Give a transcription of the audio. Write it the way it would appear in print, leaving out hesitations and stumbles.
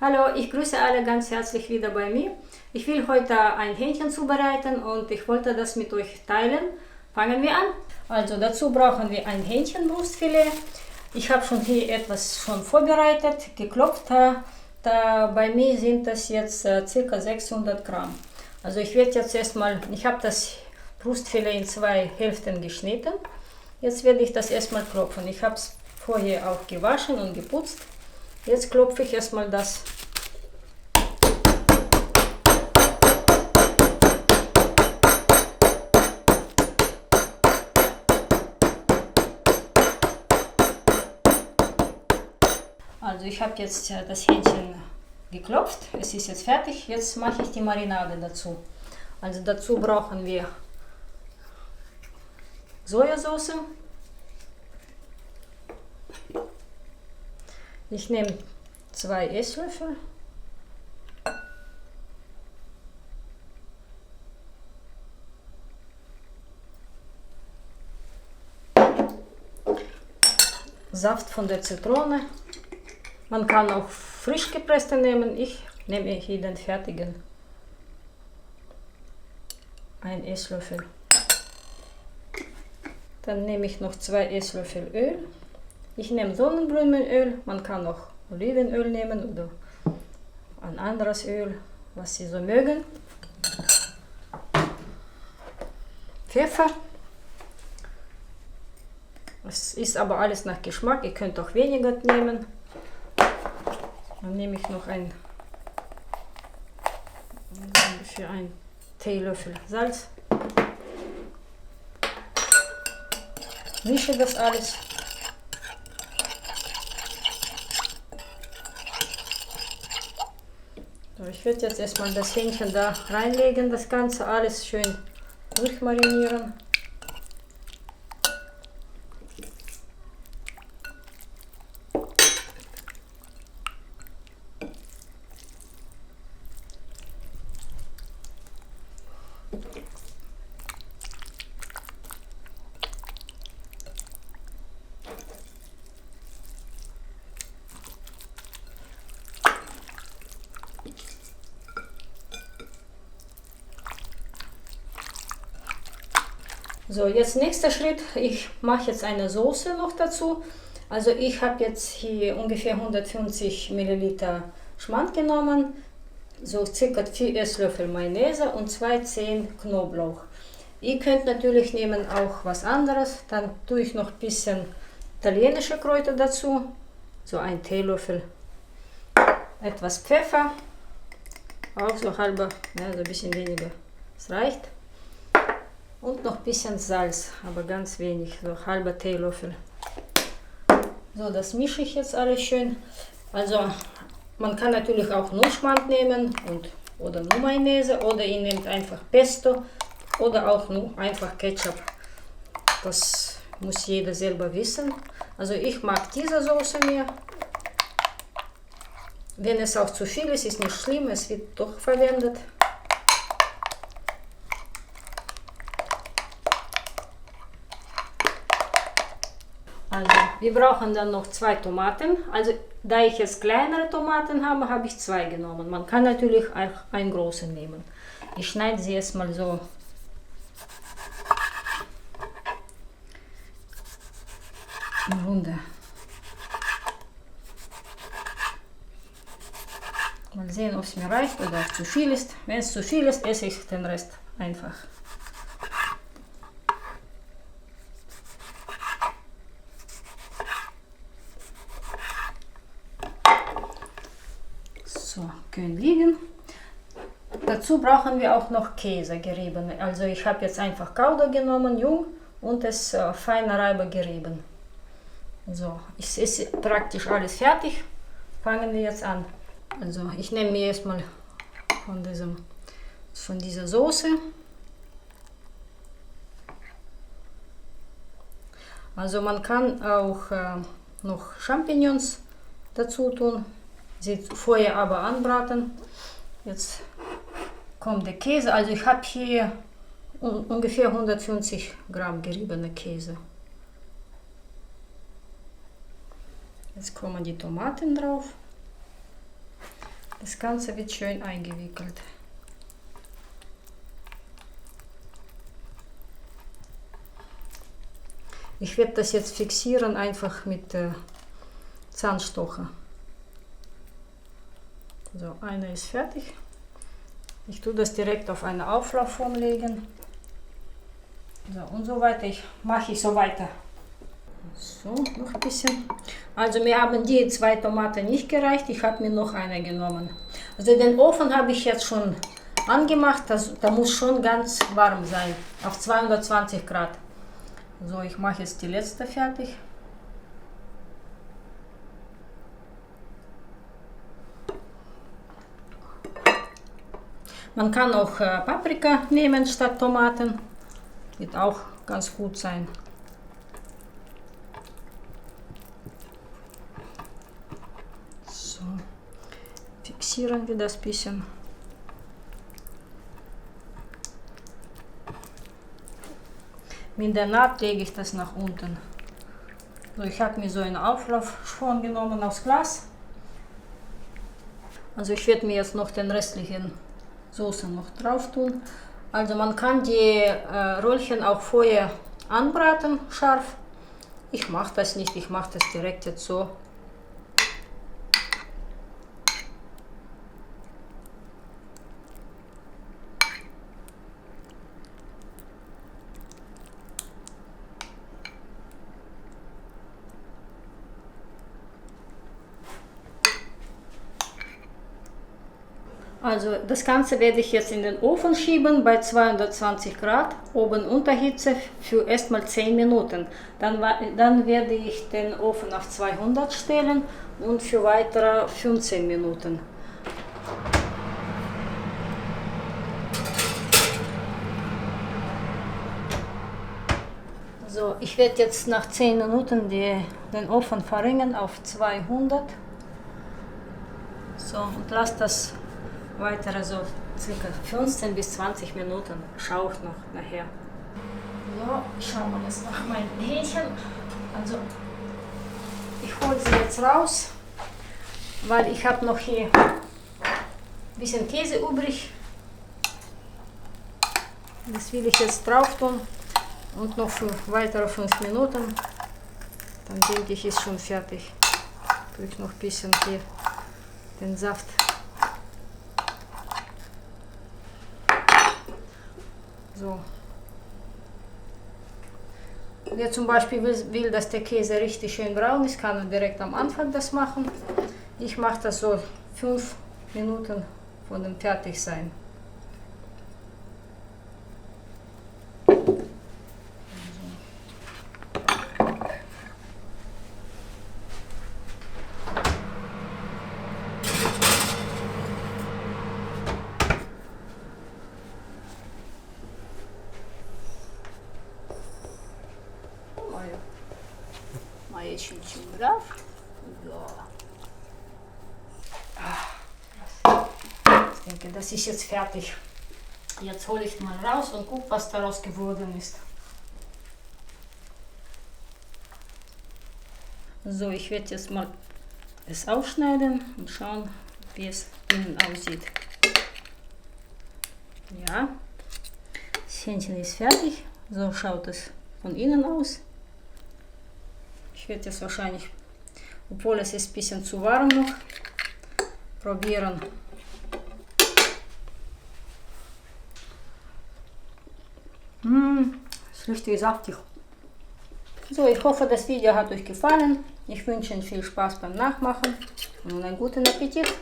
Hallo, ich grüße alle ganz herzlich wieder bei mir. Ich will heute ein Hähnchen zubereiten und ich wollte das mit euch teilen. Fangen wir an. Also dazu brauchen wir ein Hähnchenbrustfilet. Ich habe schon hier etwas vorbereitet, geklopft. Bei mir sind das jetzt ca. 600 Gramm. Also ich werde jetzt erstmal, ich habe das Brustfilet in zwei Hälften geschnitten. Jetzt werde ich das erstmal klopfen. Ich habe es vorher auch gewaschen und geputzt. Jetzt klopfe ich erstmal das. Also ich habe jetzt das Hähnchen geklopft. Es ist jetzt fertig. Jetzt mache ich die Marinade dazu. Also dazu brauchen wir Sojasauce. Ich nehme 2 Esslöffel. Saft von der Zitrone. Man kann auch frisch gepresste nehmen. Ich nehme hier den fertigen. 1 Esslöffel. Dann nehme ich noch 2 Esslöffel Öl. Ich nehme Sonnenblumenöl, man kann auch Olivenöl nehmen oder ein anderes Öl, was Sie so mögen. Pfeffer. Es ist aber alles nach Geschmack, ihr könnt auch weniger nehmen. Dann nehme ich noch ungefähr einen Teelöffel Salz. Mische das alles. So, ich werde jetzt erstmal das Hähnchen da reinlegen, das Ganze alles schön durchmarinieren. So, jetzt nächster Schritt, ich mache jetzt eine Soße noch dazu. Also ich habe jetzt hier ungefähr 150 Milliliter Schmand genommen, so circa 4 Esslöffel Mayonnaise und 2 Zehen Knoblauch. Ihr könnt natürlich nehmen auch was anderes, dann tue ich noch ein bisschen italienische Kräuter dazu, so ein Teelöffel, etwas Pfeffer, auch so halber, ja, so ein bisschen weniger, das reicht. Und noch ein bisschen Salz, aber ganz wenig, so halber Teelöffel. So, das mische ich jetzt alles schön. Also man kann natürlich auch nur Schmand nehmen oder nur Mayonnaise oder ihr nehmt einfach Pesto oder auch nur einfach Ketchup. Das muss jeder selber wissen. Also ich mag diese Soße mehr. Wenn es auch zu viel ist, ist nicht schlimm, es wird doch verwendet. Also, wir brauchen dann noch 2 Tomaten. Also, da ich jetzt kleinere Tomaten habe, habe ich 2 genommen. Man kann natürlich auch einen großen nehmen. Ich schneide sie erstmal so in Runde. Mal sehen, ob es mir reicht oder auch zu viel ist. Wenn es zu viel ist, esse ich den Rest einfach. So, können liegen. Dazu brauchen wir auch noch Käse gerieben. Also ich habe jetzt einfach Gouda genommen, jung, und es feine Reibe gerieben. So, es ist praktisch alles fertig. Fangen wir jetzt an. Also ich nehme mir erstmal von dieser Soße. Also man kann auch noch Champignons dazu tun. Sie vorher aber anbraten. Jetzt kommt der Käse. Also ich habe hier ungefähr 150 Gramm geriebene Käse. Jetzt kommen die Tomaten drauf. Das Ganze wird schön eingewickelt. Ich werde das jetzt fixieren, einfach mit Zahnstocher. So, eine ist fertig. Ich tue das direkt auf eine Auflaufform legen. So, und so weiter. Mache ich so weiter. So, noch ein bisschen. Also mir haben die 2 Tomaten nicht gereicht. Ich habe mir noch eine genommen. Also den Ofen habe ich jetzt schon angemacht. Da muss schon ganz warm sein. Auf 220 Grad. So, ich mache jetzt die letzte fertig. Man kann auch Paprika nehmen statt Tomaten. Wird auch ganz gut sein. So, fixieren wir das bisschen. Mit der Naht lege ich das nach unten. So, ich habe mir so einen Auflaufschwamm genommen aus Glas. Also ich werde mir jetzt noch den restlichen Soße noch drauf tun. Also man kann die Röllchen auch vorher anbraten, scharf. Ich mache das nicht, ich mache das direkt jetzt so. Also das Ganze werde ich jetzt in den Ofen schieben bei 220 Grad, oben Unterhitze für erstmal 10 Minuten. Dann werde ich den Ofen auf 200 stellen und für weitere 15 Minuten. So, ich werde jetzt nach 10 Minuten den Ofen verringern auf 200. So, und lasse das weitere so circa 15 bis 20 Minuten. Schaue ich noch nachher. So, schauen wir jetzt nach meinen Hähnchen. Also, ich hole sie jetzt raus, weil ich habe noch hier ein bisschen Käse übrig. Das will ich jetzt drauf tun und noch für weitere 5 Minuten. Dann denke ich, ist schon fertig. Tue ich noch ein bisschen hier den Saft. So. Wer zum Beispiel will, dass der Käse richtig schön braun ist, kann er direkt am Anfang das machen. Ich mache das so 5 Minuten von dem Fertigsein. Mal чуть-чуть drauf. Ich denke, das ist jetzt fertig. Jetzt hole ich mal raus und gucke, was daraus geworden ist. So, ich werde jetzt mal es aufschneiden und schauen, wie es innen aussieht. Ja, das Hähnchen ist fertig. So schaut es von innen aus. Ich werde jetzt wahrscheinlich, obwohl es ist ein bisschen zu warm noch, probieren. Ist richtig saftig. So, ich hoffe, das Video hat euch gefallen. Ich wünsche Ihnen viel Spaß beim Nachmachen und einen guten Appetit.